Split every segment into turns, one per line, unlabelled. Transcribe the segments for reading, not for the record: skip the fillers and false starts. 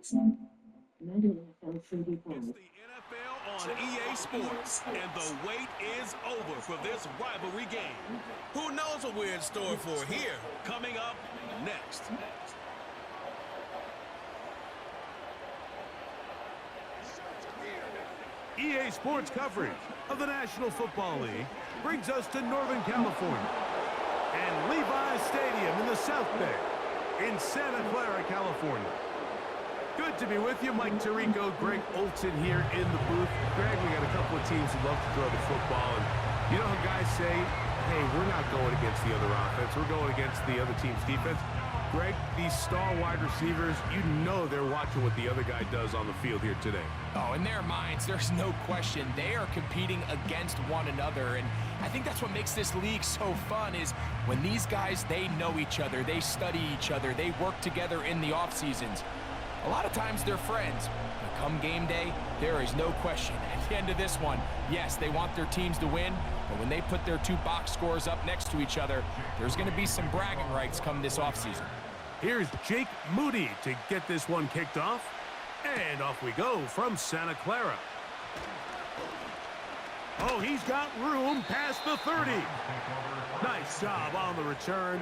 It's the NFL on EA Sports, and the wait is over for this rivalry game. Who knows what we're in store for here? Coming up next.
EA Sports coverage of the National Football League brings us to Northern California and Levi Stadium in the South Bay in Santa Clara, California. Good to be with you. Mike Tirico, Greg Olson here in the booth. Greg, we got a couple of teams who love to throw the football, and you know how guys say, hey, we're not going against the other offense, we're going against the other team's defense. Greg, these star wide receivers, you know they're watching what the other guy does on the field here today.
Oh, in their minds, there's no question. They are competing against one another, and I think that's what makes this league so fun is when these guys, they know each other, they study each other, they work together in the off seasons. A lot of times they're friends, but come game day, there is no question. At the end of this one, yes, they want their teams to win, but when they put their two box scores up next to each other, there's going to be some bragging rights come this offseason.
Here's Jake Moody to get this one kicked off, and off we go from Santa Clara. Oh, he's got room past the 30. Nice job on the return.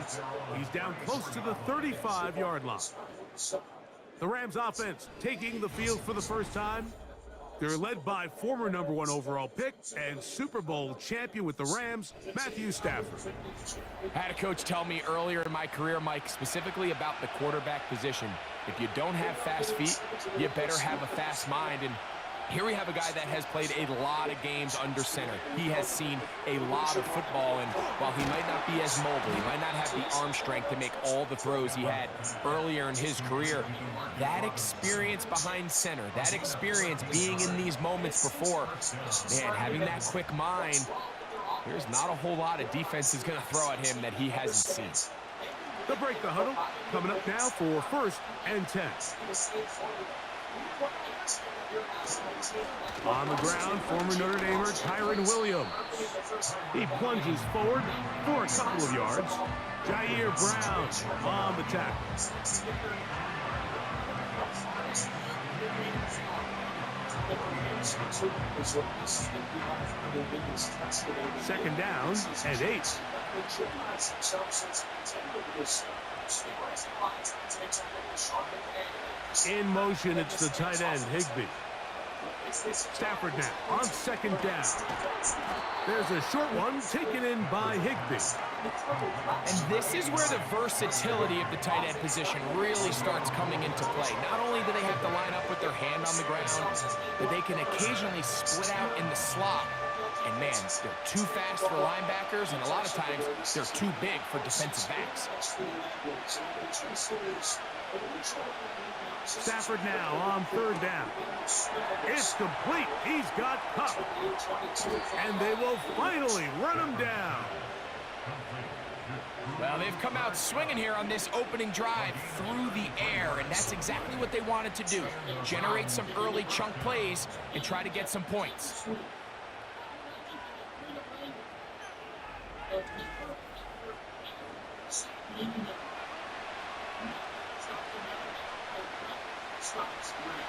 He's down close to the 35-yard line. The Rams offense taking the field for the first time. They're led by former #1 overall pick and Super Bowl champion with the Rams, Matthew Stafford.
I had a coach tell me earlier in my career, Mike, specifically about the quarterback position. If you don't have fast feet, you better have a fast mind. And here we have a guy that has played a lot of games under center. He has seen a lot of football, and while he might not be as mobile, he might not have the arm strength to make all the throws he had earlier in his career, that experience behind center, that experience being in these moments before, man, having that quick mind, there's not a whole lot of defense is going to throw at him that he hasn't seen.
They'll break the huddle. Coming up now for 1st and 10. On the ground, former Notre Damer Tyron Williams. He plunges forward for a couple of yards. Jair Brown on the tackle. Second down and 8. In motion, it's the tight end, Higbee. Stafford now on 2nd down. There's a short one taken in by Higbee.
And this is where the versatility of the tight end position really starts coming into play. Not only do they have to line up with their hand on the ground, but they can occasionally split out in the slot. And man, they're too fast for linebackers, and a lot of times they're too big for defensive backs.
Stafford now on 3rd down. It's complete. He's got Kupp. And they will finally run him down.
Well, they've come out swinging here on this opening drive through the air, and that's exactly what they wanted to do. Generate some early chunk plays and try to get some points.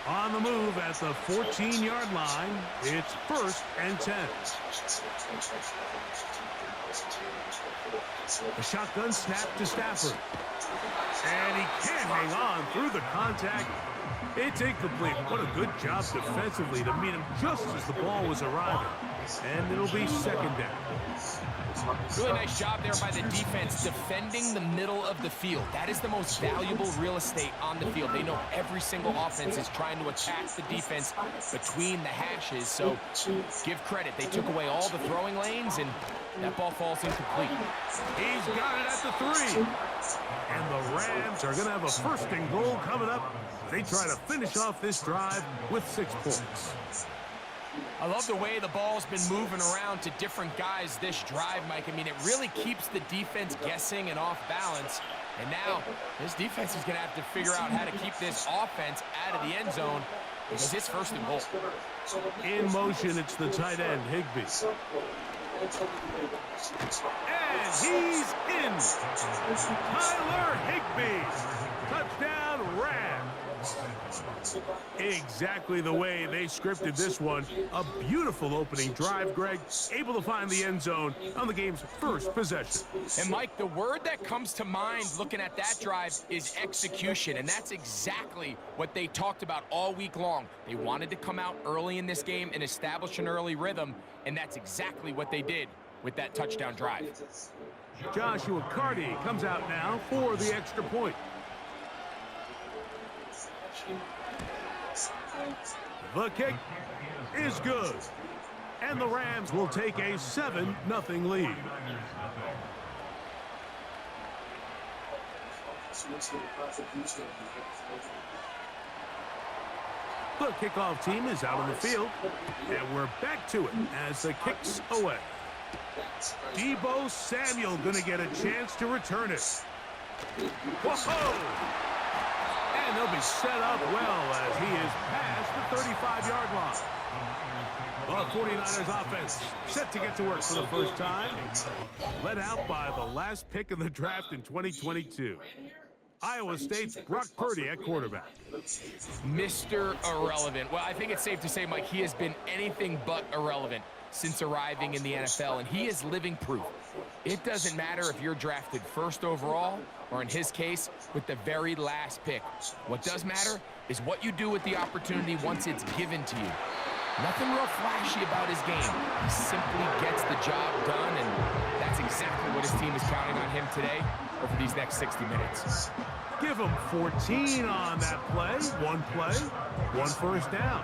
On the move at the 14-yard line, it's 1st and 10. A shotgun snap to Stafford. And he can't hang on through the contact. It's incomplete. What a good job defensively to meet him just as the ball was arriving. And it'll be 2nd down.
Really nice job there by the defense defending the middle of the field. That is the most valuable real estate on the field. They know every single offense is trying to attack the defense between the hashes. So give credit. They took away all the throwing lanes, and that ball falls incomplete.
He's got it at the 3. And the Rams are going to have a 1st and goal coming up. They try to finish off this drive with 6 points.
I love the way the ball's been moving around to different guys this drive, Mike. I mean, it really keeps the defense guessing and off balance. And now, this defense is going to have to figure out how to keep this offense out of the end zone because it's 1st and goal.
In motion, it's the tight end, Higbee. And he's in. Tyler Higbee. Touchdown, Rams. Exactly the way they scripted this one. A beautiful opening drive, Greg. Able to find the end zone on the game's first possession.
And, Mike, the word that comes to mind looking at that drive is execution, and that's exactly what they talked about all week long. They wanted to come out early in this game and establish an early rhythm, and that's exactly what they did with that touchdown drive.
Joshua Carty comes out now for the extra point. The kick is good. And the Rams will take a 7-0 lead. The kickoff team is out on the field. And we're back to it as the kick's away. Deebo Samuel going to get a chance to return it. Whoa! And they'll be set up well as he is past the 35-yard line. The 49ers offense set to get to work for the first time. Led out by the last pick in the draft in 2022. Iowa State's Brock Purdy at quarterback.
Mr. Irrelevant. Well, I think it's safe to say, Mike, he has been anything but irrelevant since arriving in the NFL, and he is living proof. It doesn't matter if you're drafted first overall or, in his case, with the very last pick. What does matter is what you do with the opportunity once it's given to you. Nothing real flashy about his game. He simply gets the job done, and that's exactly what his team is counting on him today over these next 60 minutes.
Give him 14 on that play, one first down.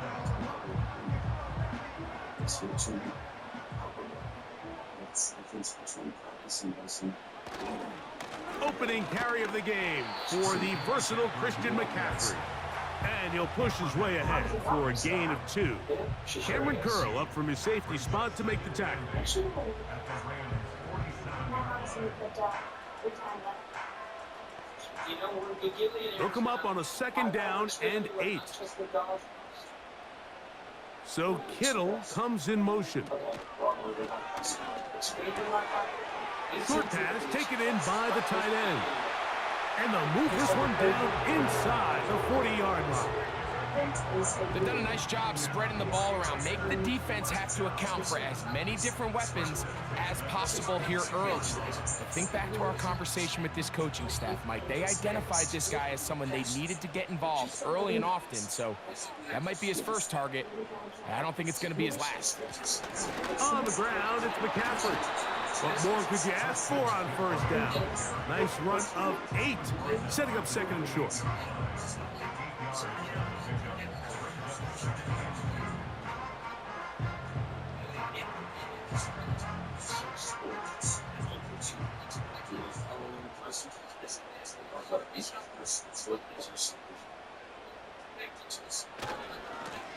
Opening carry of the game for the versatile Christian McCaffrey. And he'll push his way ahead for a gain of 2. Cameron Curl up from his safety spot to make the tackle. They'll come up on a 2nd down and 8. So Kittle comes in motion. Short pass taken in by the tight end. And they'll move this one down inside the 40-yard line.
They've done a nice job spreading the ball around. Make the defense have to account for as many different weapons as possible here early. But think back to our conversation with this coaching staff, Mike. They identified this guy as someone they needed to get involved early and often. So that might be his first target. I don't think it's going to be his last.
On the ground, it's McCaffrey. What more could you ask for on first down? Nice run of 8, setting up 2nd and short.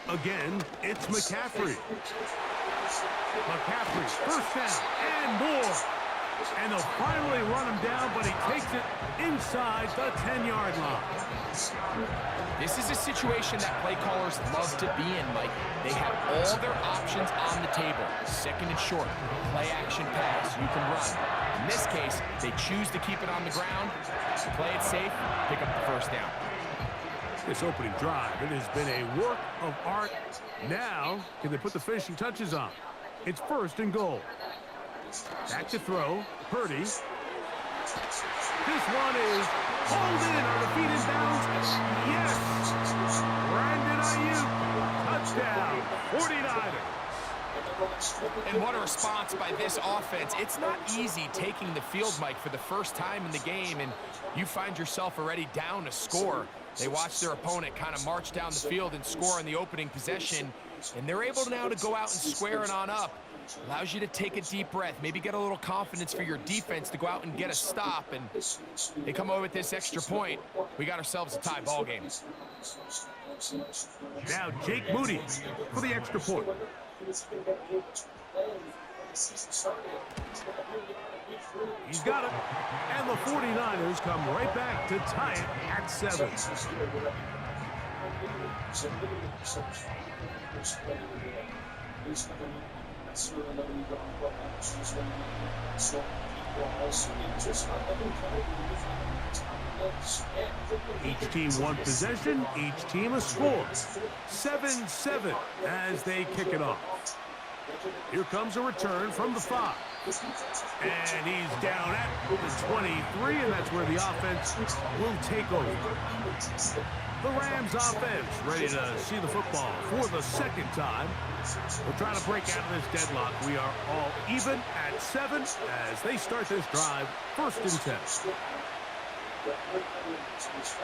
Again, it's McCaffrey. McCaffrey, first down and more. And they'll finally run him down, but he takes it inside the 10-yard line.
This is a situation that play callers love to be in, Mike. They have all their options on the table. 2nd and short, play action pass, you can run. In this case, they choose to keep it on the ground, play it safe, pick up the first down.
This opening drive, it has been a work of art. Now, can they put the finishing touches on? It's 1st and goal. Back to throw, Purdy. This one is hauled in. Are the feet in bounds? Yes! Brandon Ayuk, touchdown, 49ers.
And what a response by this offense. It's not easy taking the field, Mike, for the first time in the game, and you find yourself already down a score. They watch their opponent kind of march down the field and score in the opening possession, and they're able now to go out and square it on up. Allows you to take a deep breath, maybe get a little confidence for your defense to go out and get a stop, and they come away with this extra point. We got ourselves a tie ball game.
Now Jake Moody for the extra point. He's got it. And the 49ers come right back to tie it at 7. Each team one possession, each team a score. 7-7 as they kick it off. Here comes a return from the 5. And he's down at the 23, and that's where the offense will take over. The Rams offense ready to see the football for the second time. We're trying to break out of this deadlock. We are all even at 7 as they start this drive, 1st and 10.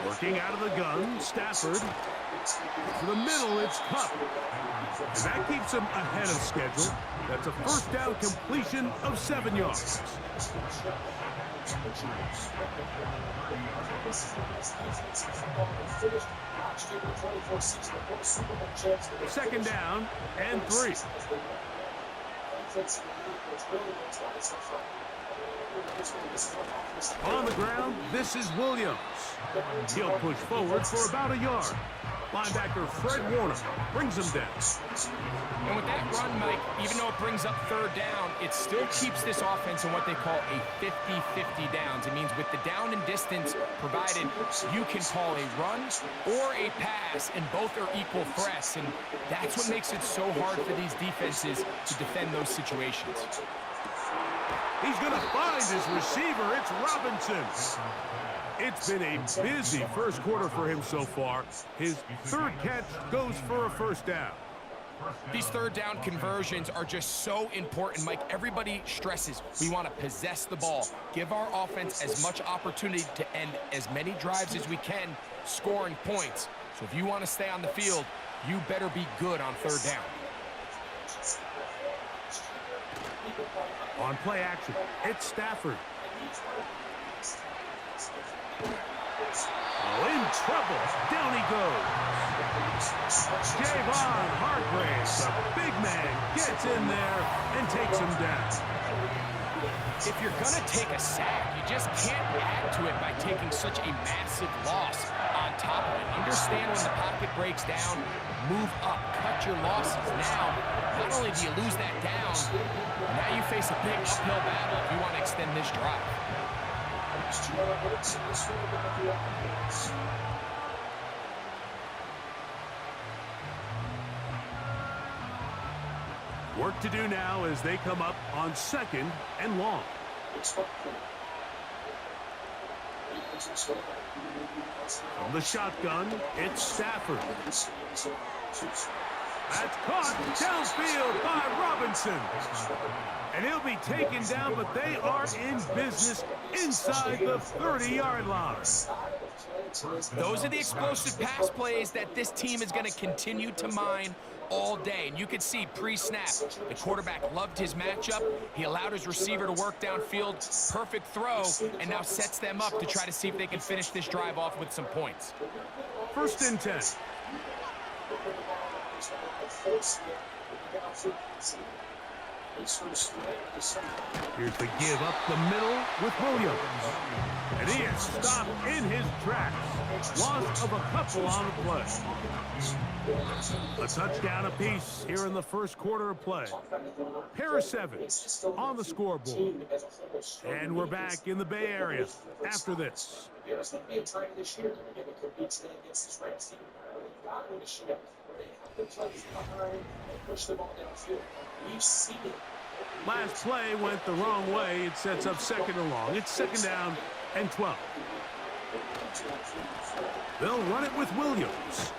Working out of the gun, Stafford. To the middle, it's Cup. And that keeps him ahead of schedule. That's a 1st down completion of 7 yards. 2nd down and 3. On the ground, this is Williams. He'll push forward for about a yard. Linebacker Fred Warner brings him down.
And with that run, Mike, even though it brings up 3rd down, it still keeps this offense in what they call a 50-50 downs. It means with the down and distance provided, you can call a run or a pass, and both are equal threats. And that's what makes it so hard for these defenses to defend those situations.
He's going to find his receiver. It's Robinson. It's been a busy 1st quarter for him so far. His 3rd catch goes for a 1st down.
These 3rd down conversions are just so important, Mike. Everybody stresses we want to possess the ball, give our offense as much opportunity to end as many drives as we can, scoring points. So if you want to stay on the field, you better be good on 3rd down.
On play action, it's Stafford. Oh, in trouble. Down he goes. Javon Hargraves, a big man, gets in there and takes him down.
If you're going to take a sack, you just can't add to it by taking such a massive loss on top of it. Understand when the pocket breaks down, move up, cut your losses. Now, not only do you lose that down, now you face a big uphill battle if you want to extend this drive.
Work to do now as they come up on 2nd and long. From the shotgun, it's Stafford. That's caught downfield by Robinson. And he'll be taken down, but they are in business inside the 30-yard line.
Those are the explosive pass plays that this team is going to continue to mine all day. And you can see pre-snap, the quarterback loved his matchup. He allowed his receiver to work downfield, perfect throw, and now sets them up to try to see if they can finish this drive off with some points.
1st and 10. Here's the give up the middle with Williams. And he is stopped in his tracks. Loss of a couple on the play. A touchdown apiece here in the 1st quarter of play. Pair of 7 on the scoreboard. And we're back in the Bay Area after this.
There's going to be a time this year they're going to compete today against this Rams team. Not going to shoot up. They have to play behind and push the ball downfield. We've seen it.
Last play went the wrong way. It sets up 2nd and long. It's 2nd down and 12. They'll run it with Williams.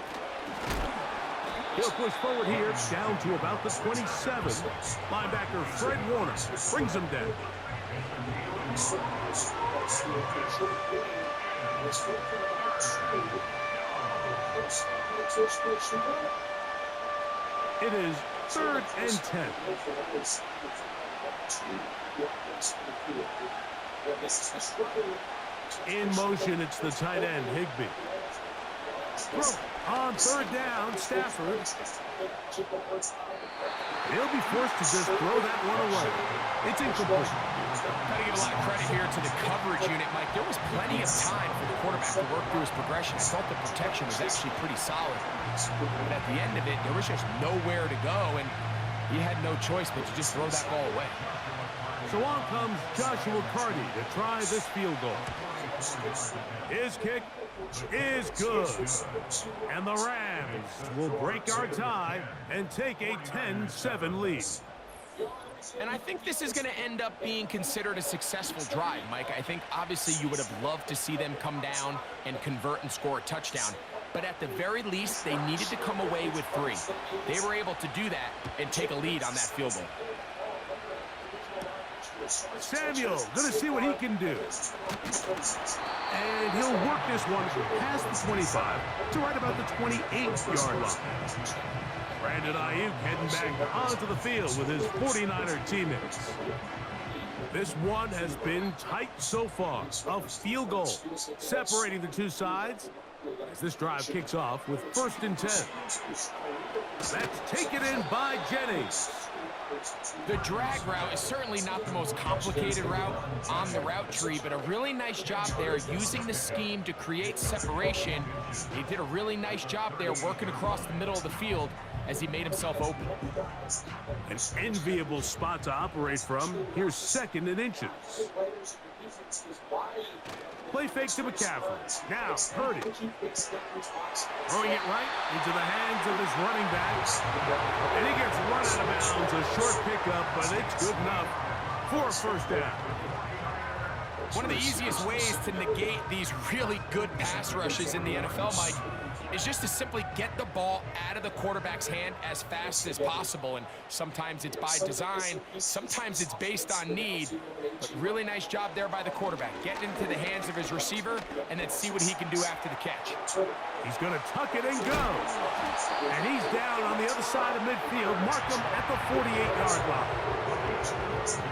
He'll push forward here down to about the 27. Linebacker Fred Warner brings him down. It is 3rd and 10. In motion, it's the tight end, Higbee. On 3rd down, Stafford. He'll be forced to just throw that one away. It's incomplete.
Got to give a lot of credit here to the coverage unit, Mike. There was plenty of time for the quarterback to work through his progression. I thought the protection was actually pretty solid. But at the end of it, there was just nowhere to go, and he had no choice but to just throw that ball away.
So on comes Joshua Carty to try this field goal. His kick is good. And the Rams will break our tie and take a 10-7 lead.
And I think this is going to end up being considered a successful drive, Mike. I think obviously you would have loved to see them come down and convert and score a touchdown. But at the very least, they needed to come away with 3. They were able to do that and take a lead on that field goal.
Samuel going to see what he can do. And he'll work this one past the 25 to right about the 28-yard line. Brandon Ayuk heading back onto the field with his 49er teammates. This one has been tight so far. A field goal separating the two sides as this drive kicks off with 1st and 10. That's taken in by Jennings.
The drag route is certainly not the most complicated route on the route tree, but a really nice job there using the scheme to create separation. He did a really nice job there working across the middle of the field as he made himself open.
An enviable spot to operate from. Here's 2nd and inches. Play fake to McCaffrey. Now, Purdy. Throwing it right into the hands of his running backs. And he gets run out of bounds. A short pickup, but it's good enough for a 1st down.
One of the easiest ways to negate these really good pass rushes in the NFL, Mike, is just to simply get the ball out of the quarterback's hand as fast as possible. And sometimes it's by design, sometimes it's based on need, but really nice job there by the quarterback. Get into the hands of his receiver and then see what he can do after the catch.
He's going to tuck it and go. And he's down on the other side of midfield. Mark him at the 48-yard line.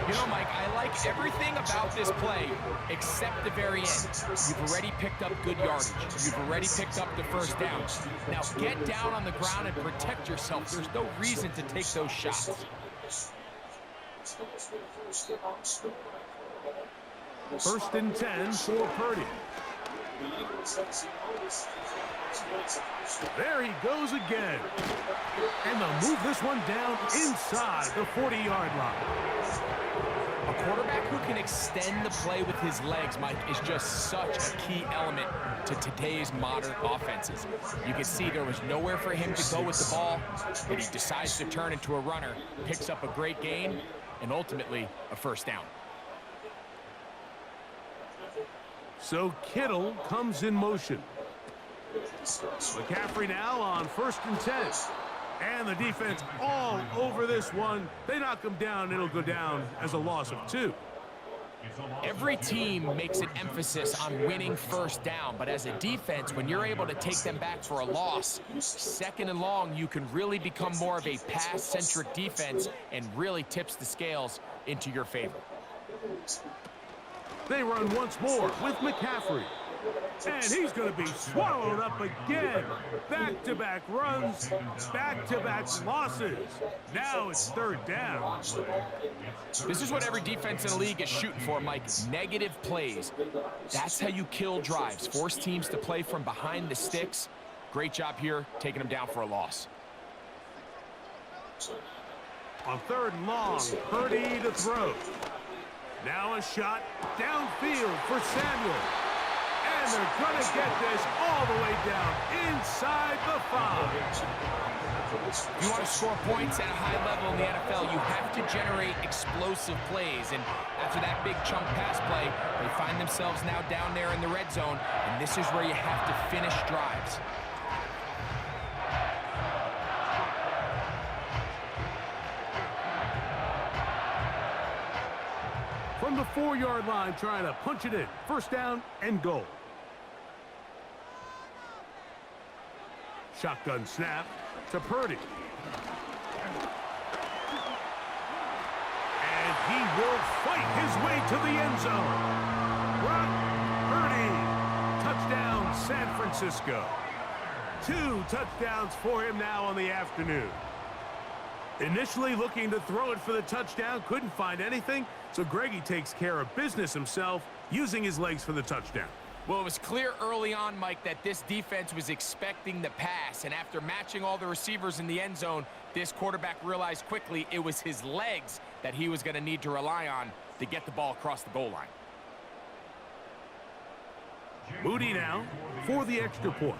You know, Mike, I like everything about this play except the very end. You've already picked up good yardage. You've already picked up the 1st down. Now get down on the ground and protect yourself. There's no reason to take those shots.
1st and 10 for Purdy. There he goes again. And they'll move this one down inside the 40-yard line.
A quarterback who can extend the play with his legs, Mike, is just such a key element to today's modern offenses. You can see there was nowhere for him to go with the ball, but he decides to turn into a runner, picks up a great gain, and ultimately a 1st down.
So Kittle comes in motion. McCaffrey now on 1st and 10. And the defense all over this one. They knock him down. It'll go down as a loss of 2.
Every team makes an emphasis on winning 1st down, but as a defense, when you're able to take them back for a loss, 2nd and long, you can really become more of a pass-centric defense and really tips the scales into your favor.
They run once more with McCaffrey. And he's going to be swallowed up again. Back-to-back runs, back-to-back losses. Now it's 3rd down.
This is what every defense in the league is shooting for, Mike. Negative plays. That's how you kill drives. Force teams to play from behind the sticks. Great job here, taking them down for a loss.
On 3rd and long, Purdy to throw. Now a shot downfield for Samuel. And they're going to get this all the way down inside the 5.
If you want to score points at a high level in the NFL, you have to generate explosive plays. And after that big chunk pass play, they find themselves now down there in the red zone. And this is where you have to finish drives.
From the 4-yard line, trying to punch it in. 1st down and goal. Shotgun snap to Purdy. And he will fight his way to the end zone. Brock Purdy. Touchdown, San Francisco. 2 touchdowns for him now on the afternoon. Initially looking to throw it for the touchdown, couldn't find anything, so Greggy takes care of business himself, using his legs for the touchdown.
Well, it was clear early on, Mike, that this defense was expecting the pass, and after matching all the receivers in the end zone, this quarterback realized quickly it was his legs that he was going to need to rely on to get the ball across the goal line.
Moody now for the extra point.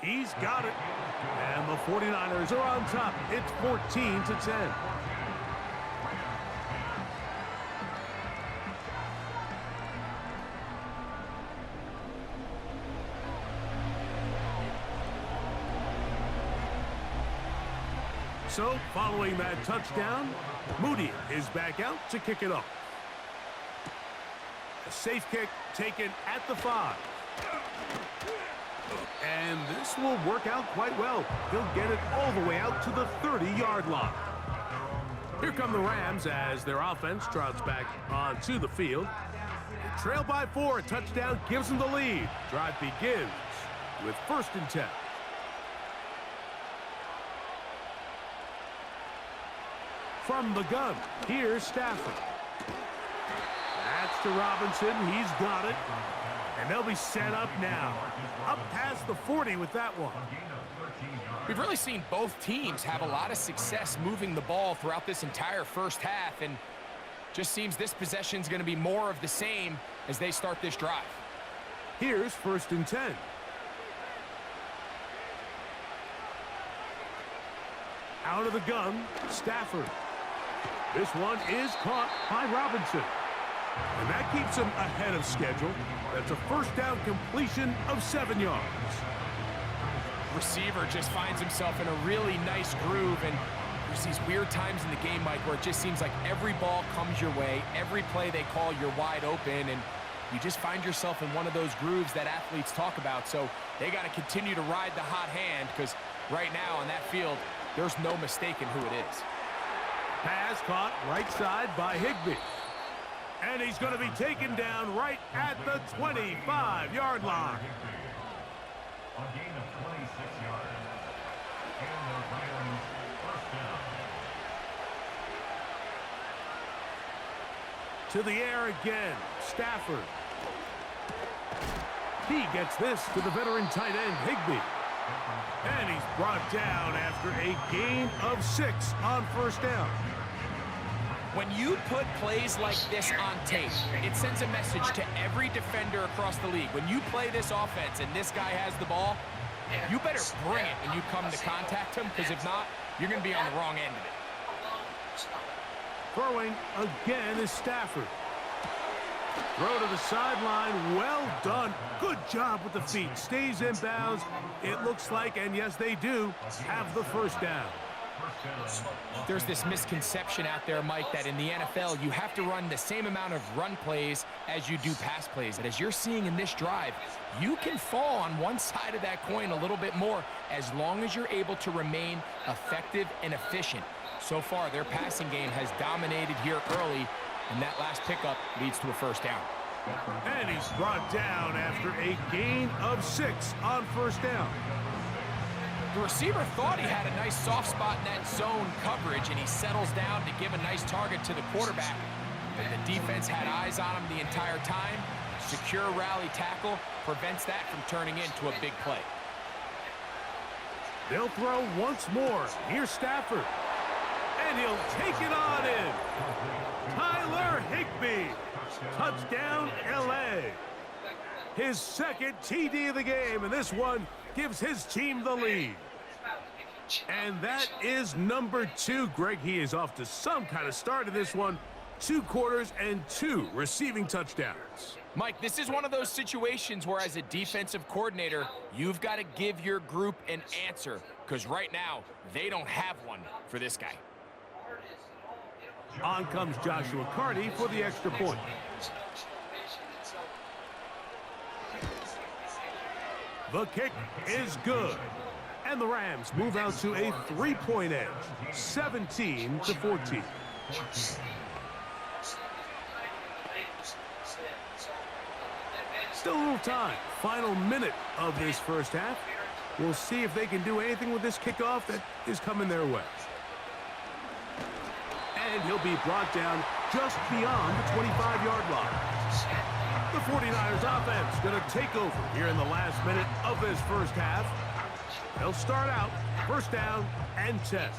He's got it. And the 49ers are on top. It's 14-10. So, following that touchdown, Moody is back out to kick it off. A safe kick taken at the 5. And this will work out quite well. He'll get it all the way out to the 30-yard line. Here come the Rams as their offense trots back onto the field. They trail by 4. A touchdown gives them the lead. Drive begins with 1st and 10. From the gun, here's Stafford. That's to Robinson. He's got it. And they'll be set up now. Up past the 40 with that one.
We've really seen both teams have a lot of success moving the ball throughout this entire first half, and just seems this possession's going to be more of the same as they start this drive.
Here's 1st and 10. Out of the gun, Stafford. This one is caught by Robinson. And that keeps him ahead of schedule. That's a 1st down completion of 7 yards.
Receiver just finds himself in a really nice groove, and there's these weird times in the game, Mike, where it just seems like every ball comes your way, every play they call, you're wide open, and you just find yourself in one of those grooves that athletes talk about. So they got to continue to ride the hot hand, because right now on that field, there's no mistaking who it is.
Pass caught right side by Higbee. And he's going to be taken down right at the 25-yard line.
A gain of 26 yards. And the Rams 1st down.
To the air again, Stafford. He gets this to the veteran tight end, Higbee. And he's brought down after a gain of 6 on 1st down.
When you put plays like this on tape, it sends a message to every defender across the league. When you play this offense and this guy has the ball, you better bring it when you come to contact him, because if not, you're going to be on the wrong end of it.
Throwing again is Stafford. Throw to the sideline. Well done. Good job with the feet. Stays in bounds. It looks like, and yes, they do, have the 1st down.
There's this misconception out there, Mike, that in the NFL, you have to run the same amount of run plays as you do pass plays. And as you're seeing in this drive, you can fall on one side of that coin a little bit more as long as you're able to remain effective and efficient. So far, their passing game has dominated here early, and that last pickup leads to a 1st down.
And he's brought down after a gain of 6 on 1st down.
The receiver thought he had a nice soft spot in that zone coverage, and he settles down to give a nice target to the quarterback. And the defense had eyes on him the entire time. Secure rally tackle prevents that from turning into a big play.
They'll throw once more. Here's Stafford. And he'll take it on in. Tyler Higbee. Touchdown, L.A. His 2nd TD of the game, and this one gives his team the lead. And that is number 2. Greg, he is off to some kind of start in this one. 2 quarters and 2 receiving touchdowns.
Mike, this is one of those situations where as a defensive coordinator, you've got to give your group an answer, because right now, they don't have one for this guy.
On comes Joshua Carty for the extra point. The kick is good. And the Rams move out to a 3-point edge, 17-14. Still a little time. Final minute of this first half. We'll see if they can do anything with this kickoff that is coming their way. And he'll be brought down just beyond the 25-yard line. The 49ers offense going to take over here in the last minute of this first half. They'll start out 1st down and 10.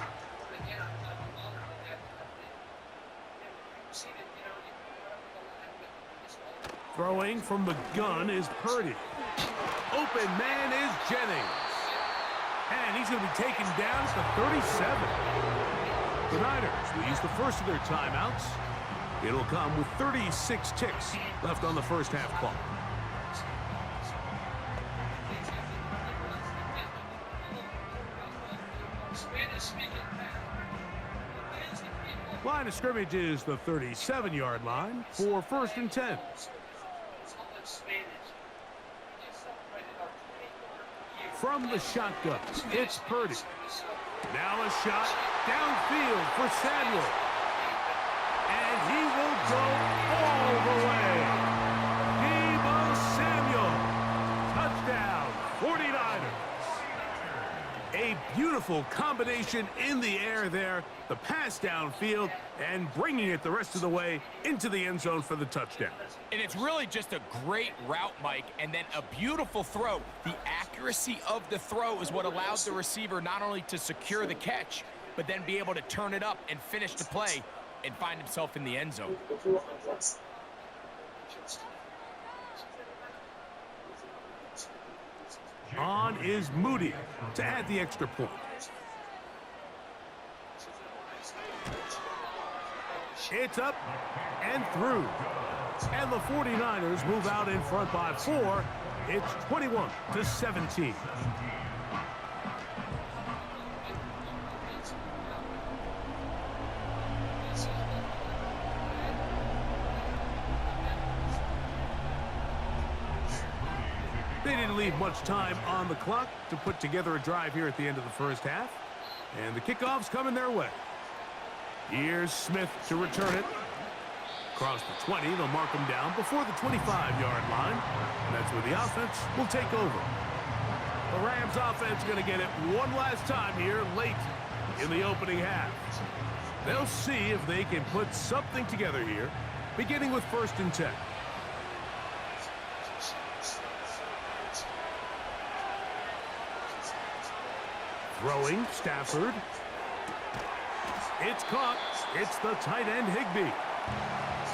Throwing from the gun is Purdy. Open man is Jennings. And he's going to be taken down at the 37. The Niners will use the first of their timeouts. It'll come with 36 ticks left on the first half clock. Line of scrimmage is the 37-yard line for 1st and 10. From the shotgun, it's Purdy. Now a shot downfield for Samuel. And he will go all the way. Deebo Samuel. Touchdown, 49ers. A beautiful combination in the air there. The pass downfield and bringing it the rest of the way into the end zone for the touchdown.
And it's really just a great route, Mike, and then a beautiful throw. The accuracy of the throw is what allows the receiver not only to secure the catch, but then be able to turn it up and finish the play and find himself in the end zone.
On is Moody to add the extra point. It's up and through. And the 49ers move out in front by 4. It's 21-17. They didn't leave much time on the clock to put together a drive here at the end of the first half. And the kickoff's coming their way. Here's Smith to return it. Across the 20, they'll mark him down before the 25-yard line. And that's where the offense will take over. The Rams offense going to get it one last time here late in the opening half. They'll see if they can put something together here, beginning with 1st and 10. Throwing, Stafford. It's caught. It's the tight end, Higbee.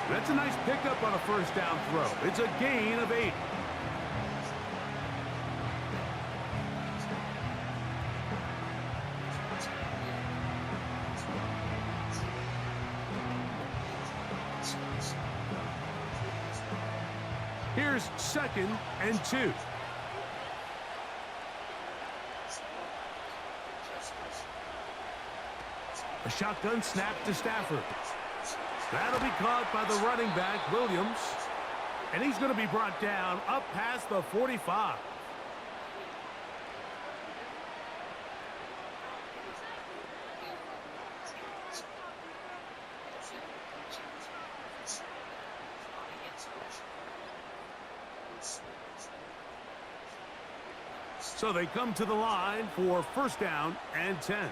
That's a nice pickup on a first down throw. It's a gain of 8. Here's 2nd and 2. A shotgun snap to Stafford. That'll be caught by the running back, Williams. And he's going to be brought down up past the 45. So they come to the line for 1st down and 10.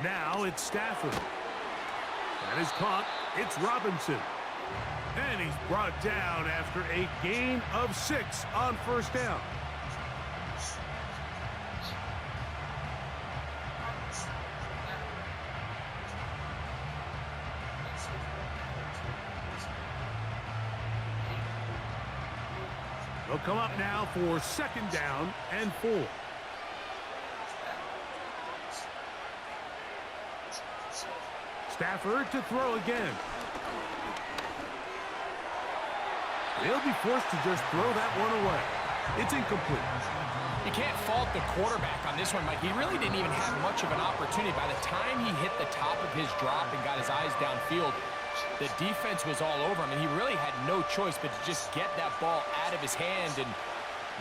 Now it's Stafford. That is caught. It's Robinson. And he's brought down after a gain of 6 on 1st down. They'll come up now for 2nd down and 4. Stafford to throw again. He'll be forced to just throw that one away. It's incomplete.
You can't fault the quarterback on this one, Mike. He really didn't even have much of an opportunity. By the time he hit the top of his drop and got his eyes downfield, the defense was all over him, and he really had no choice but to just get that ball out of his hand and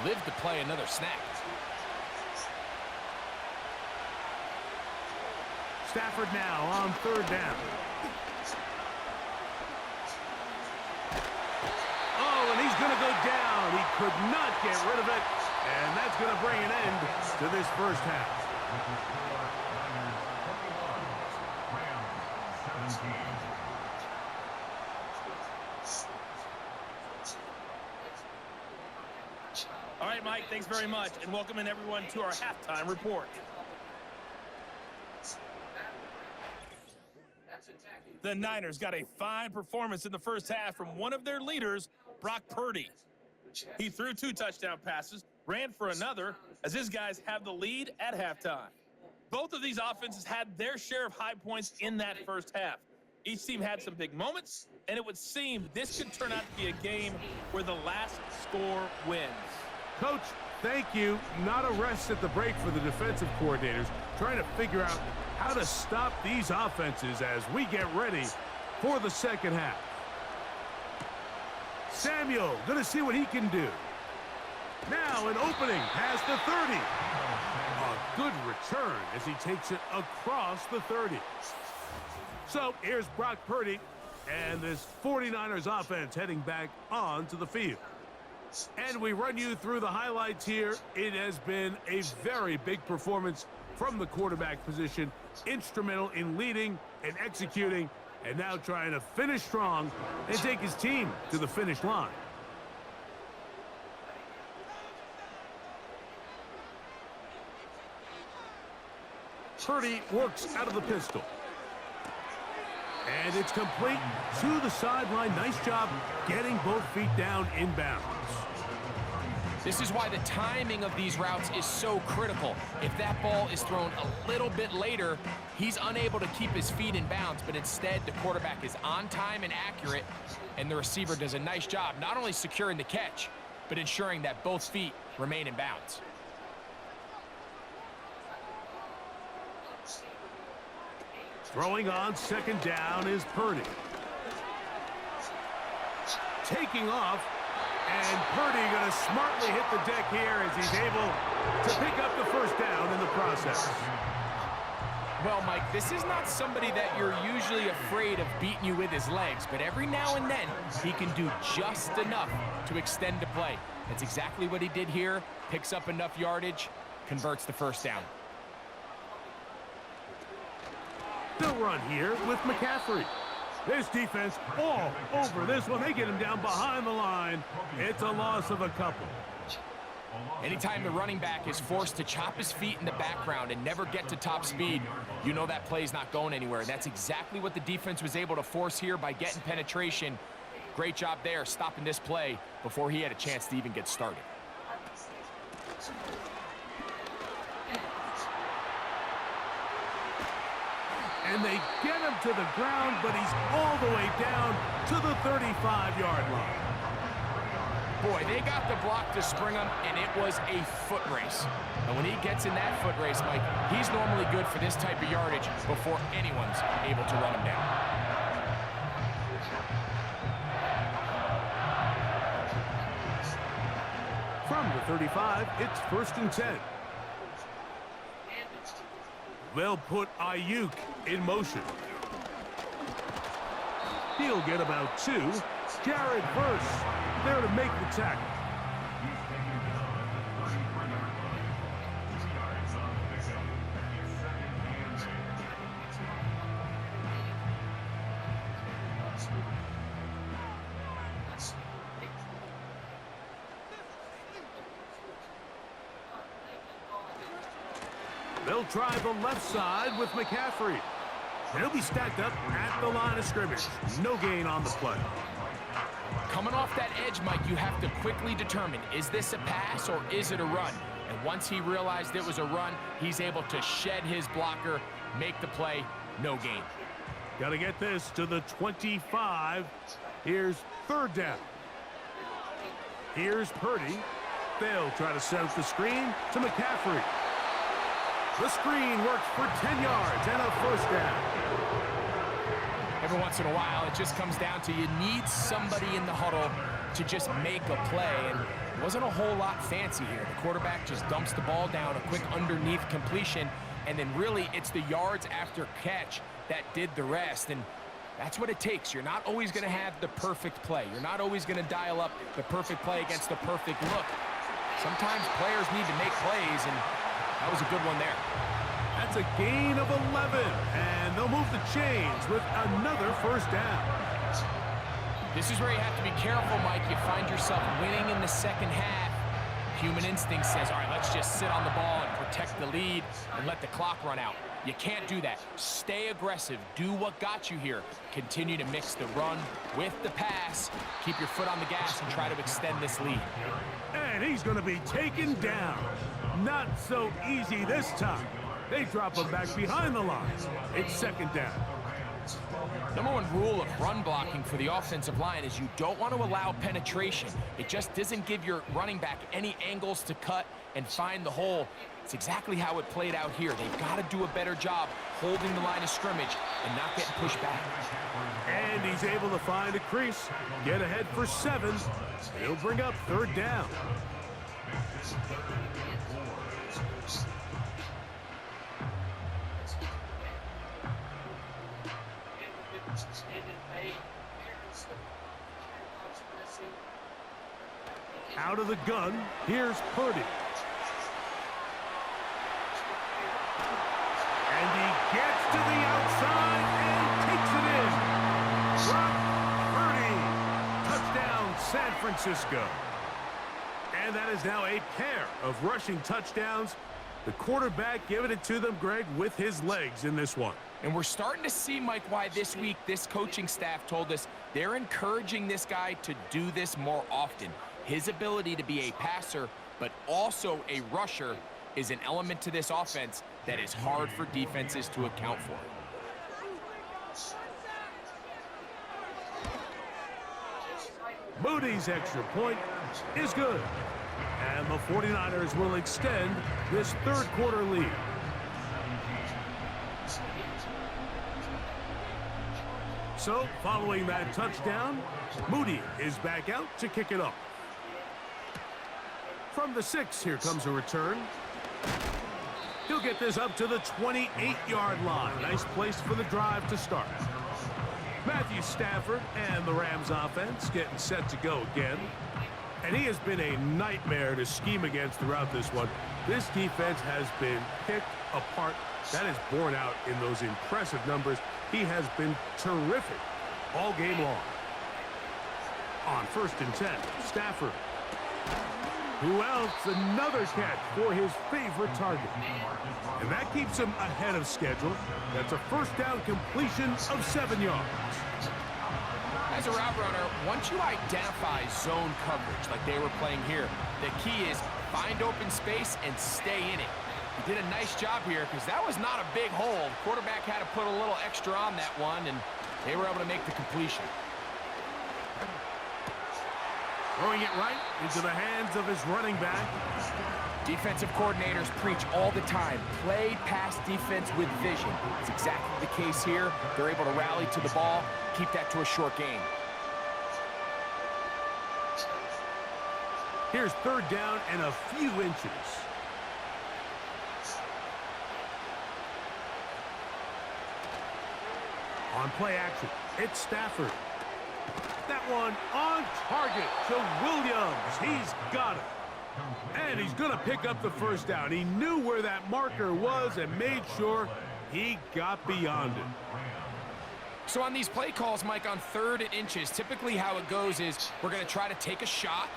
live to play another snap.
Stafford now on 3rd down. Oh, and he's going to go down. He could not get rid of it, and that's going to bring an end to this first half.
All right, Mike, thanks very much, and welcoming everyone to our halftime report.
That's attacking
The Niners got a fine performance in the first half from one of their leaders, Brock Purdy. He threw 2 touchdown passes, ran for another, as his guys have the lead at halftime. Both of these offenses had their share of high points in that first half. Each team had some big moments, and it would seem this could turn out to be a game where the last score wins.
Coach, thank you. Not a rest at the break for the defensive coordinators, trying to figure out how to stop these offenses as we get ready for the second half. Samuel going to see what he can do. Now an opening past the 30. A good return as he takes it across the 30. So here's Brock Purdy and this 49ers offense heading back onto the field. And we run you through the highlights here. It has been a very big performance from the quarterback position, instrumental in leading and executing, and now trying to finish strong and take his team to the finish line. Purdy works out of the pistol. And it's complete to the sideline. Nice job getting both feet down inbounds.
This is why the timing of these routes is so critical. If that ball is thrown a little bit later, he's unable to keep his feet in bounds, but instead the quarterback is on time and accurate, and the receiver does a nice job not only securing the catch, but ensuring that both feet remain in bounds.
Throwing on second down is Purdy. Taking off, and Purdy going to smartly hit the deck here as he's able to pick up the first down in the process.
Well, Mike, this is not somebody that you're usually afraid of beating you with his legs, but every now and then he can do just enough to extend the play. That's exactly what he did here. Picks up enough yardage, converts the first down.
They'll run here with McCaffrey. This defense all over this one. They get him down behind the line. It's a loss of a couple.
Anytime the running back is forced to chop his feet in the background and never get to top speed, you know that play's not going anywhere. That's exactly what the defense was able to force here by getting penetration. Great job there, stopping this play before he had a chance to even get started.
And they get him to the ground, but he's all the way down to the 35-yard line.
Boy, they got the block to spring him, and it was a foot race. And when he gets in that foot race, Mike, he's normally good for this type of yardage before anyone's able to run him down.
From the 35, it's 1st and 10. They'll put Ayuk in motion. He'll get about 2. Jared Verse there to make the tackle. They'll try the left side with McCaffrey. He'll be stacked up at the line of scrimmage. No gain on the play.
Coming off that edge, Mike, you have to quickly determine, is this a pass or is it a run? And once he realized it was a run, he's able to shed his blocker, make the play, no gain.
Got to get this to the 25. Here's 3rd down. Here's Purdy. They'll try to set up the screen to McCaffrey. The screen works for 10 yards and a 1st down.
Every once in a while, it just comes down to you need somebody in the huddle to just make a play, and it wasn't a whole lot fancy here. The quarterback just dumps the ball down, a quick underneath completion, and then really it's the yards after catch that did the rest, and that's what it takes. You're not always going to have the perfect play. You're not always going to dial up the perfect play against the perfect look. Sometimes players need to make plays, and that was a good one there.
That's a gain of 11, and they'll move the chains with another 1st down.
This is where you have to be careful, Mike. You find yourself winning in the second half. Human instinct says, all right, let's just sit on the ball and protect the lead and let the clock run out. You can't do that. Stay aggressive. Do what got you here. Continue to mix the run with the pass. Keep your foot on the gas and try to extend this lead.
And he's going to be taken down. Not so easy this time. They drop him back behind the line. It's second down.
Number one rule of run blocking for the offensive line is you don't want to allow penetration. It just doesn't give your running back any angles to cut and find the hole. It's exactly how it played out here. They've got to do a better job holding the line of scrimmage and not getting pushed back.
And he's able to find a crease, get ahead for 7. He'll bring up third down. Out of the gun, here's Purdy. And he gets to the outside and takes it in. Brock Purdy. Touchdown, San Francisco. And that is now a pair of rushing touchdowns. The quarterback giving it to them, Greg, with his legs in this one.
And we're starting to see, Mike, why this week this coaching staff told us they're encouraging this guy to do this more often. His ability to be a passer, but also a rusher, is an element to this offense that is hard for defenses to account for.
Moody's extra point is good. And the 49ers will extend this third quarter lead. So, following that touchdown, Moody is back out to kick it off. From the 6, here comes a return. He'll get this up to the 28-yard line. Nice place for the drive to start. Matthew Stafford and the Rams offense getting set to go again. And he has been a nightmare to scheme against throughout this one. This defense has been picked apart. That is borne out in those impressive numbers. He has been terrific all game long. On 1st and 10, Stafford. Who else? Another catch for his favorite target. And that keeps him ahead of schedule. That's a first down completion of 7 yards.
As a route runner, once you identify zone coverage like they were playing here, the key is find open space and stay in it. He did a nice job here because that was not a big hole. The quarterback had to put a little extra on that one, and they were able to make the completion.
Throwing it right into the hands of his running back.
Defensive coordinators preach all the time, play pass defense with vision. It's exactly the case here. They're able to rally to the ball, keep that to a short game.
Here's third down and a few inches. On play action, it's Stafford. That one on target to Williams. He's got it. And he's going to pick up the first down. He knew where that marker was and made sure he got beyond it.
So on these play calls, Mike, on 3rd and inches, typically how it goes is we're going to try to take a shot.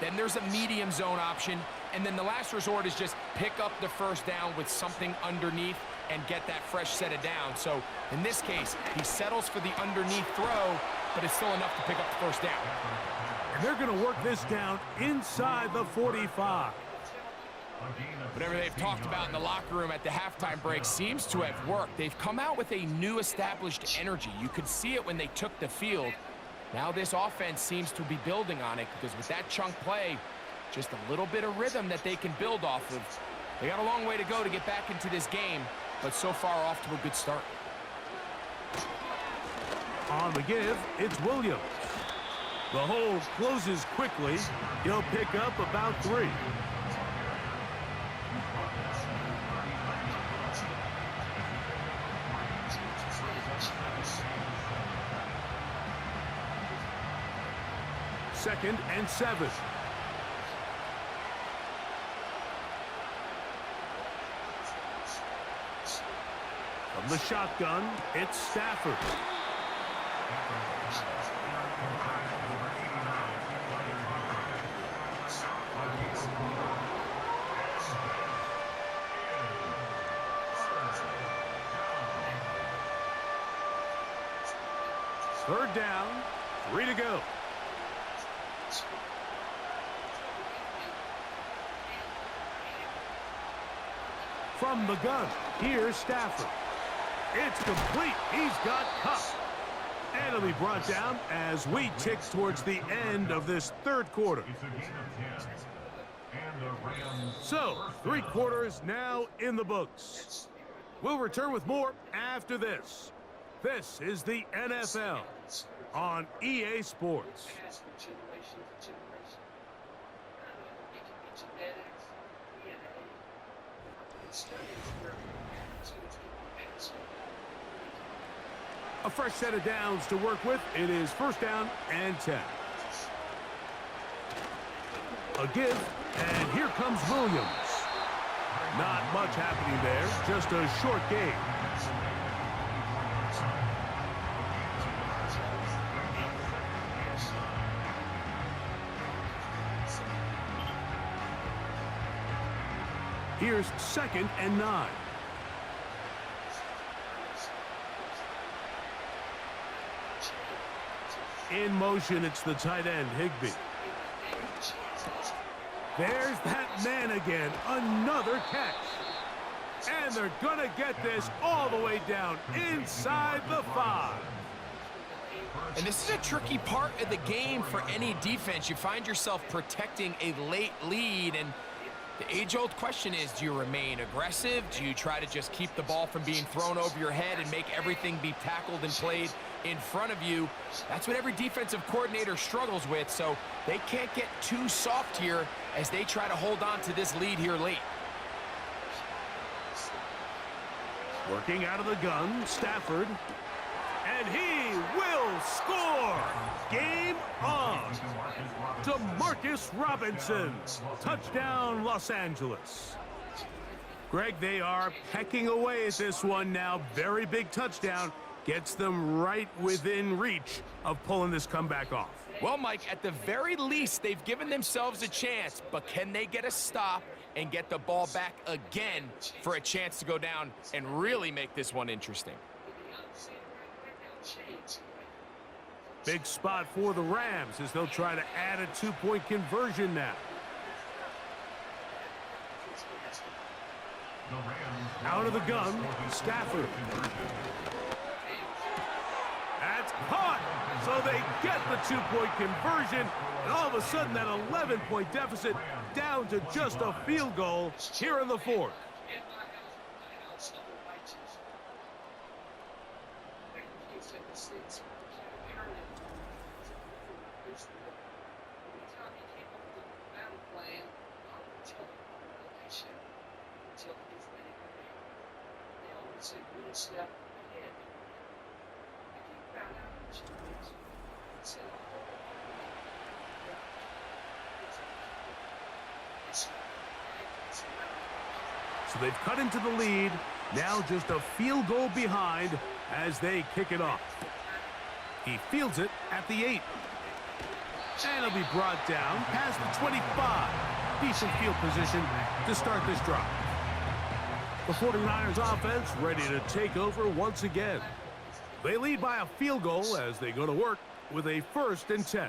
Then there's a medium zone option. And then the last resort is just pick up the first down with something underneath and get that fresh set of down. So in this case, he settles for the underneath throw, but it's still enough to pick up the first down.
And they're going to work this down inside the 45.
Whatever they've talked about in the locker room at the halftime break seems to have worked. They've come out with a new established energy. You could see it when they took the field. Now this offense seems to be building on it because with that chunk play, just a little bit of rhythm that they can build off of. They got a long way to go to get back into this game, but so far off to a good start.
On the give, it's Williams. The hole closes quickly. He'll pick up about 3. Second and 7. From the shotgun, it's Stafford. Third down, 3 to go. From the gun, here's Stafford. It's complete. He's got Cup. And it'll be brought down as we tick towards the end of this third quarter.
It's a gain of 10. And the Rams.
So, 3 quarters now in the books. We'll return with more after this. This is the NFL on EA Sports. A fresh set of downs to work with. It is first down and 10. A give, and here comes Williams. Not much happening there, just a short game. Here's 2nd and 9. In motion, it's the tight end, Higbee. There's that man again, another catch. And they're going to get this all the way down inside the 5.
And this is a tricky part of the game for any defense. You find yourself protecting a late lead, and the age-old question is, do you remain aggressive? Do you try to just keep the ball from being thrown over your head and make everything be tackled and played in front of you? That's what every defensive coordinator struggles with, so they can't get too soft here as they try to hold on to this lead here late.
Working out of the gun, Stafford. And he will score! Game on! DeMarcus Robinson. Touchdown, Los Angeles. Greg, they are pecking away at this one now. Very big touchdown. Gets them right within reach of pulling this comeback off.
Well, Mike, at the very least, they've given themselves a chance, but can they get a stop and get the ball back again for a chance to go down and really make this one interesting?
Big spot for the Rams as they'll try to add a 2-point conversion now. Out of the gun, Stafford. That's caught, so they get the 2-point conversion, and all of a sudden that 11-point deficit down to just a field goal here in the 4th. So they've cut into the lead, now just a field goal behind as they kick it off. He fields it at the 8. And it'll be brought down past the 25. Decent field position to start this drive. The 49ers offense ready to take over once again. They lead by a field goal as they go to work with a 1st and 10.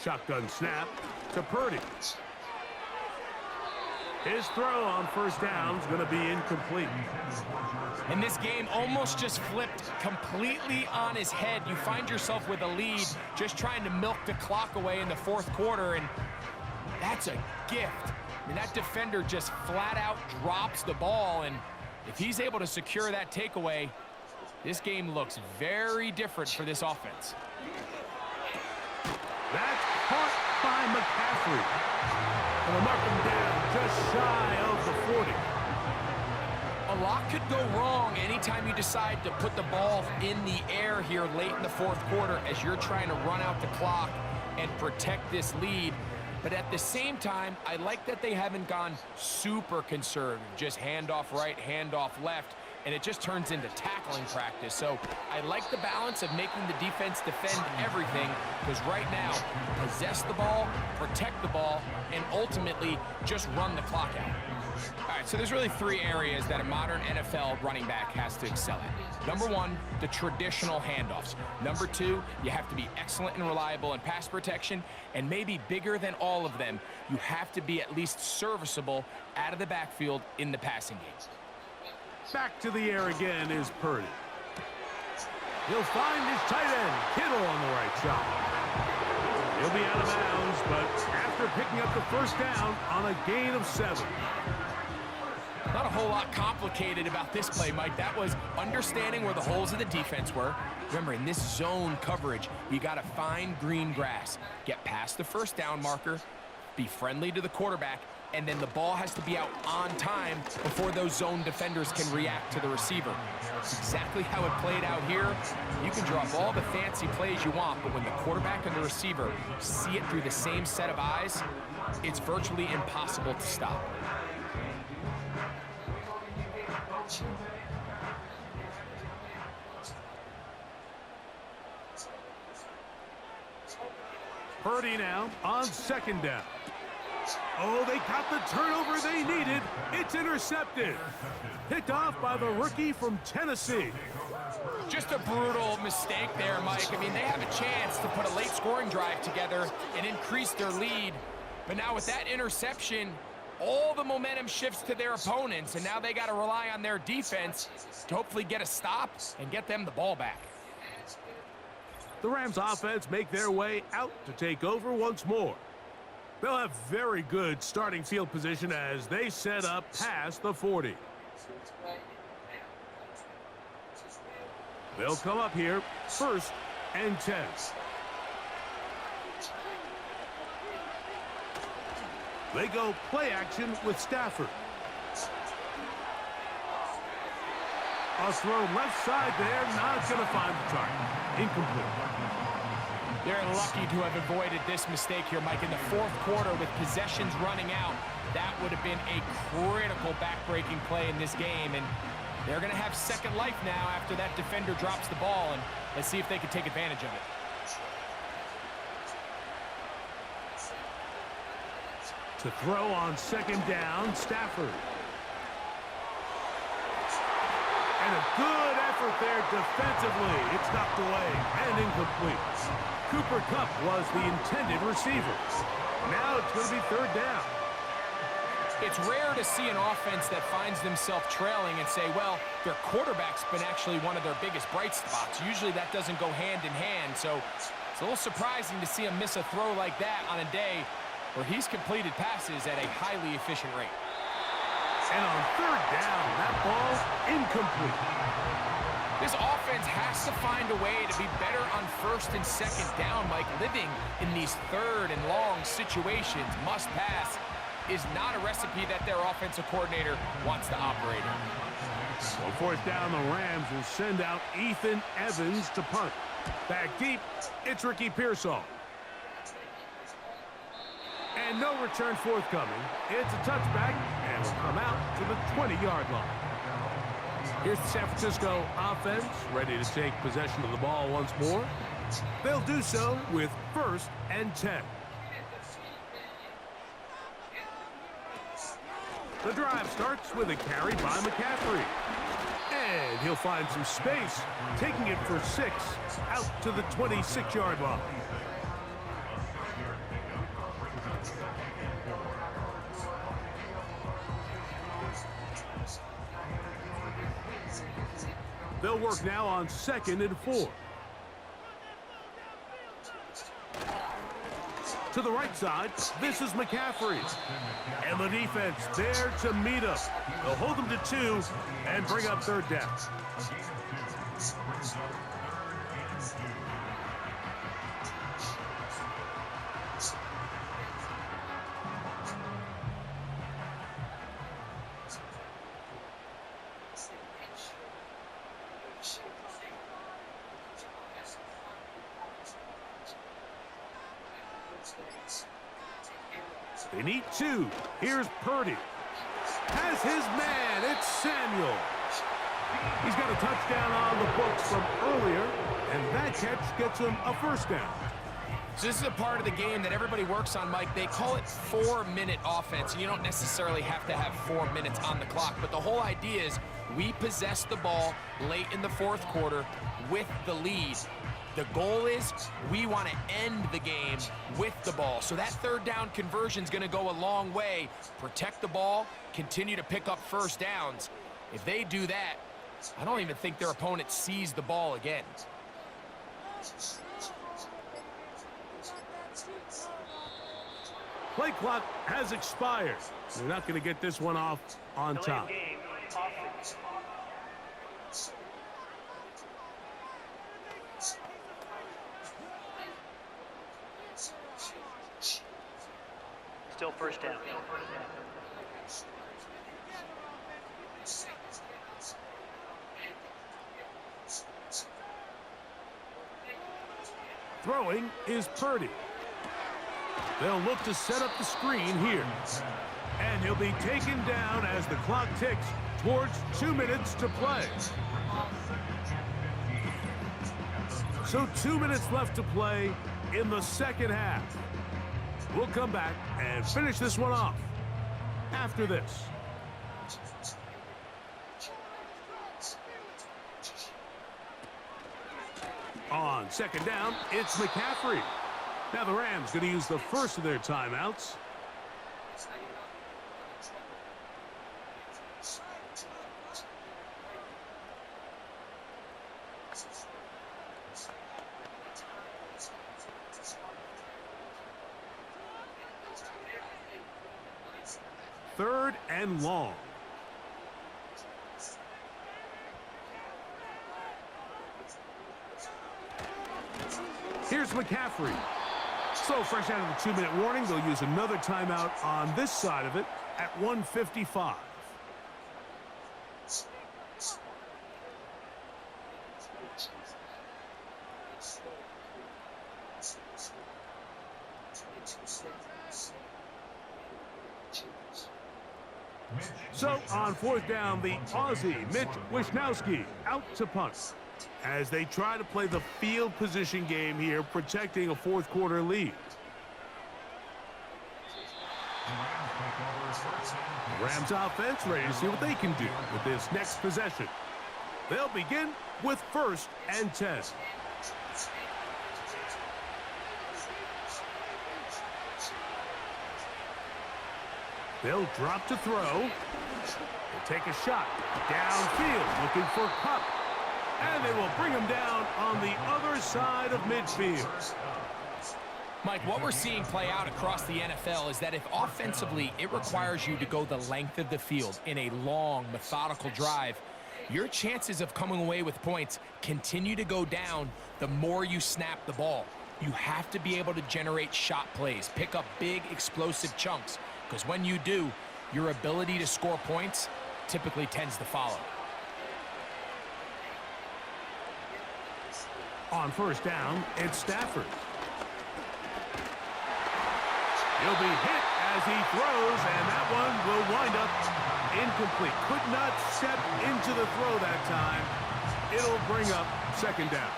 Shotgun snap to Purdy. His throw on first down is going to be incomplete.
And this game almost just flipped completely on his head. You find yourself with a lead, just trying to milk the clock away in the 4th quarter, and that's a gift. I mean, that defender just flat out drops the ball, and if he's able to secure that takeaway, this game looks very different for this offense.
That's caught by McCaffrey. And they'll mark him down just shy of the 40.
A lot could go wrong anytime you decide to put the ball in the air here late in the 4th quarter as you're trying to run out the clock and protect this lead. But at the same time, I like that they haven't gone super conservative, just handoff right, handoff left, and it just turns into tackling practice. So I like the balance of making the defense defend everything, because right now, possess the ball, protect the ball, and ultimately just run the clock out. All right, so there's really three areas that a modern NFL running back has to excel in. Number one, the traditional handoffs. Number two, you have to be excellent and reliable in pass protection. And maybe bigger than all of them, you have to be at least serviceable out of the backfield in the passing game.
Back to the air again is Purdy. He'll find his tight end, Kittle, on the right side. He'll be out of bounds, but after picking up the first down on a gain of 7.
Not a whole lot complicated about this play, Mike. That was understanding where the holes of the defense were. Remember, in this zone coverage, you got to find green grass. Get past the first down marker, be friendly to the quarterback, and then the ball has to be out on time before those zone defenders can react to the receiver. That's exactly how it played out here. You can draw up all the fancy plays you want, but when the quarterback and the receiver see it through the same set of eyes, it's virtually impossible to stop.
Purdy now on second down. Oh, they got the turnover they needed. It's intercepted. Picked off by the rookie from Tennessee.
Just a brutal mistake there, Mike. I mean, they have a chance to put a late scoring drive together and increase their lead. But now with that interception, all the momentum shifts to their opponents, and now they got to rely on their defense to hopefully get a stop and get them the ball back.
The Rams offense make their way out to take over once more. They'll have very good starting field position as they set up past the 40. They'll come up here, 1st and 10. They go play action with Stafford. A throw left side there, not going to find the target. Incomplete.
They're lucky to have avoided this mistake here, Mike. In the 4th quarter with possessions running out, that would have been a critical back-breaking play in this game. And they're going to have second life now after that defender drops the ball. And let's see if they can take advantage of it.
To throw on second down, Stafford. And a good effort there defensively. It's knocked away and incomplete. Cooper Kupp was the intended receiver. Now it's going to be 3rd down.
It's rare to see an offense that finds themselves trailing and say, well, their quarterback's been actually one of their biggest bright spots. Usually that doesn't go hand in hand, so it's a little surprising to see him miss a throw like that on a day where he's completed passes at a highly efficient rate.
And on 3rd down, that ball incomplete.
This offense has to find a way to be better on 1st and 2nd down, Mike. Living in these 3rd and long situations, must pass, is not a recipe that their offensive coordinator wants to operate in.
So 4th down, the Rams will send out Ethan Evans to punt. Back deep, it's Ricky Pearsall. And no return forthcoming. It's a touchback, and will come out to the 20-yard line. Here's the San Francisco offense, ready to take possession of the ball once more. They'll do so with 1st and 10. The drive starts with a carry by McCaffrey. And he'll find some space, taking it for 6 out to the 26-yard line. They'll work now on 2nd and 4. To the right side, this is McCaffrey. And the defense there to meet him. They'll hold him to 2 and bring up 3rd down. They need 2. Here's Purdy. Has his man. It's Samuel. He's got a touchdown on the books from earlier, and that catch gets him a 1st down.
So this is a part of the game that everybody works on, Mike. They call it 4-minute offense, and you don't necessarily have to have 4 minutes on the clock. But the whole idea is we possess the ball late in the fourth quarter with the lead. The goal is we want to end the game with the ball. So that third down conversion is going to go a long way. Protect the ball, continue to pick up first downs. If they do that, I don't even think their opponent sees the ball again.
Play clock has expired. They're not going to get this one off on top.
Still first down.
Throwing is Purdy. They'll look to set up the screen here. And he'll be taken down as the clock ticks towards 2 minutes to play. So 2 minutes left to play in the second half. We'll come back and finish this one off after this. On second down, it's McCaffrey. Now the Rams going to use the first of their timeouts. Third and long. Here's McCaffrey. So fresh out of the 2-minute warning, they'll use another timeout on this side of it at 1:55. So on fourth down, the Aussie, Mitch Wishnowsky, out to punt as they try to play the field position game here, protecting a fourth quarter lead. The Rams offense ready to see what they can do with this next possession. They'll begin with 1st and 10. They'll drop to throw. They'll take a shot downfield, looking for Kupp. And they will bring him down on the other side of midfield.
Mike, what we're seeing play out across the NFL is that if offensively it requires you to go the length of the field in a long, methodical drive, your chances of coming away with points continue to go down the more you snap the ball. You have to be able to generate shot plays, pick up big, explosive chunks, because when you do, your ability to score points typically tends to follow.
On first down, it's Stafford. He'll be hit as he throws, and that one will wind up incomplete. Could not step into the throw that time. It'll bring up second down.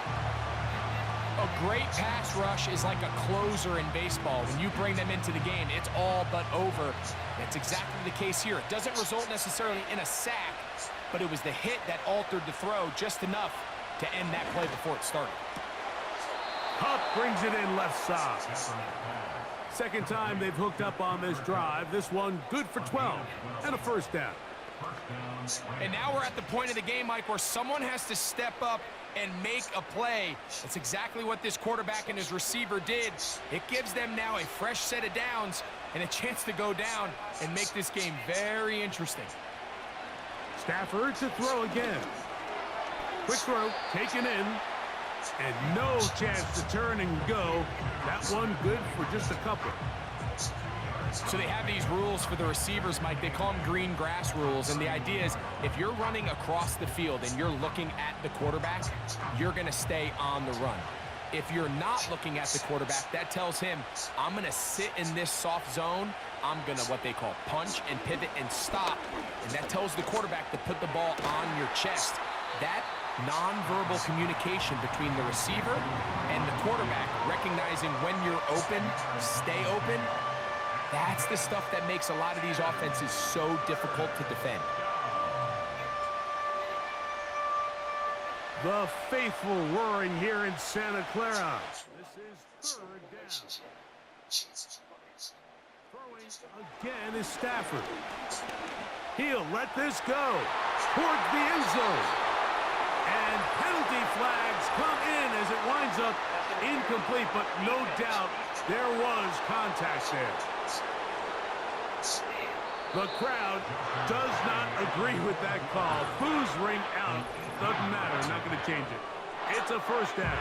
A great pass rush is like a closer in baseball. When you bring them into the game, it's all but over. That's exactly the case here. It doesn't result necessarily in a sack, but it was the hit that altered the throw just enough to end that play before it started.
Kupp brings it in left side. Second time they've hooked up on this drive. This one good for 12 and a first down.
And now we're at the point of the game, Mike, where someone has to step up and make a play. That's exactly what this quarterback and his receiver did. It gives them now a fresh set of downs and a chance to go down and make this game very interesting.
Stafford to throw again. Quick throw taken in. And no chance to turn and go. That one good for just a couple.
So they have these rules for the receivers, Mike. They call them green grass rules. And the idea is if you're running across the field and you're looking at the quarterback, you're going to stay on the run. If you're not looking at the quarterback, that tells him, I'm going to sit in this soft zone. I'm going to what they call punch and pivot and stop. And that tells the quarterback to put the ball on your chest. That nonverbal communication between the receiver and the quarterback, recognizing when you're open, stay open. That's the stuff that makes a lot of these offenses so difficult to defend.
The faithful roaring here in Santa Clara. This is third down. Throwing again is Stafford. He'll let this go towards the end zone. And penalty flags come in as it winds up incomplete, but no doubt there was contact there. The crowd does not agree with that call. Boos ring out. Doesn't matter. Not going to change it. It's a first down.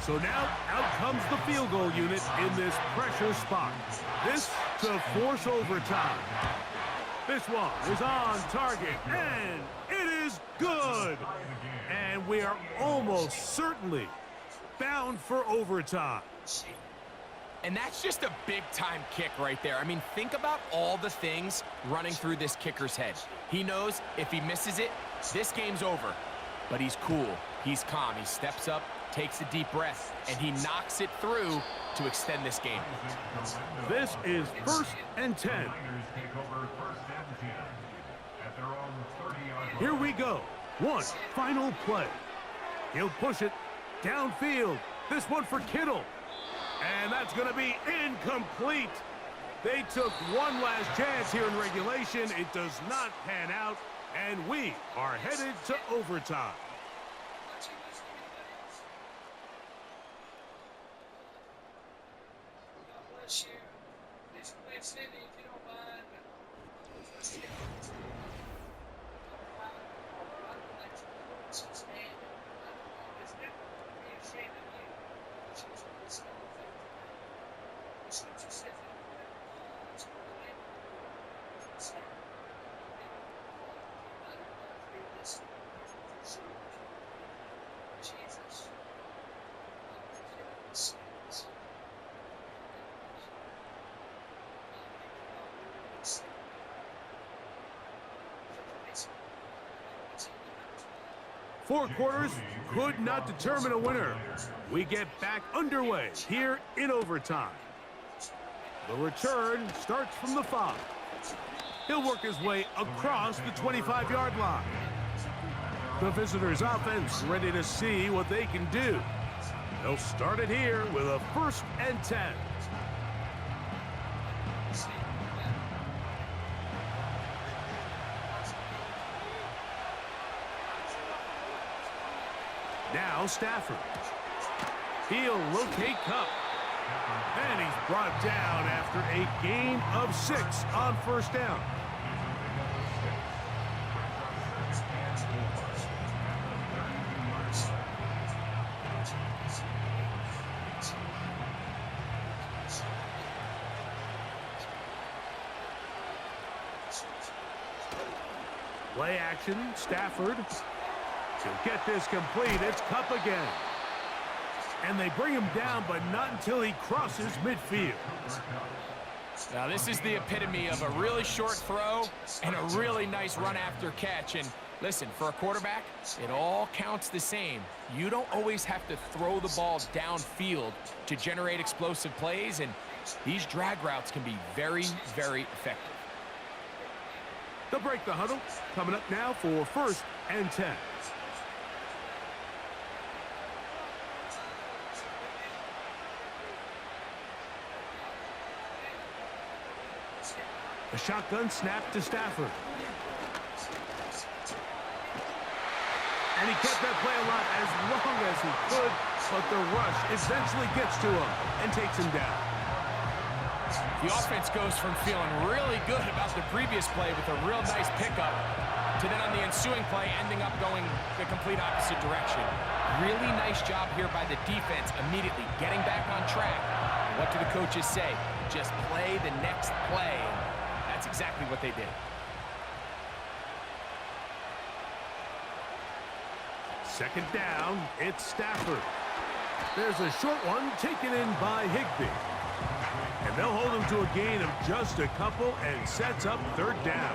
So now out comes the field goal unit in this pressure spot. This to force overtime. This one is on target, and it is good. And we are almost certainly bound for overtime.
And that's just a big-time kick right there. I mean, think about all the things running through this kicker's head. He knows if he misses it, this game's over. But he's cool. He's calm. He steps up, takes a deep breath, and he knocks it through to extend this game.
This is 1st and 10. Here we go. One final play. He'll push it downfield. This one for Kittle. And that's going to be incomplete. They took one last chance here in regulation. It does not pan out, and we are headed to overtime. Four quarters could not determine a winner. We get back underway here in overtime. The return starts from the 5. He'll work his way across the 25-yard line. The visitors' offense ready to see what they can do. They'll start it here with a 1st and 10. Now Stafford. He'll locate Cup. And he's brought down after a gain of 6 on 1st down. Play action, Stafford. He'll get this complete. It's Cup again. And they bring him down, but not until he crosses midfield.
Now, this is the epitome of a really short throw and a really nice run after catch. And listen, for a quarterback, it all counts the same. You don't always have to throw the ball downfield to generate explosive plays, and these drag routes can be very, very effective.
They'll break the huddle. Coming up now for 1st and 10. A shotgun snap to Stafford. And he kept that play alive as long as he could, but the rush eventually gets to him and takes him down.
The offense goes from feeling really good about the previous play with a real nice pickup to then on the ensuing play ending up going the complete opposite direction. Really nice job here by the defense immediately getting back on track. And what do the coaches say? Just play the next play. That's exactly what they did.
Second down, it's Stafford. There's a short one taken in by Higbee. And they'll hold him to a gain of just a couple and sets up third down.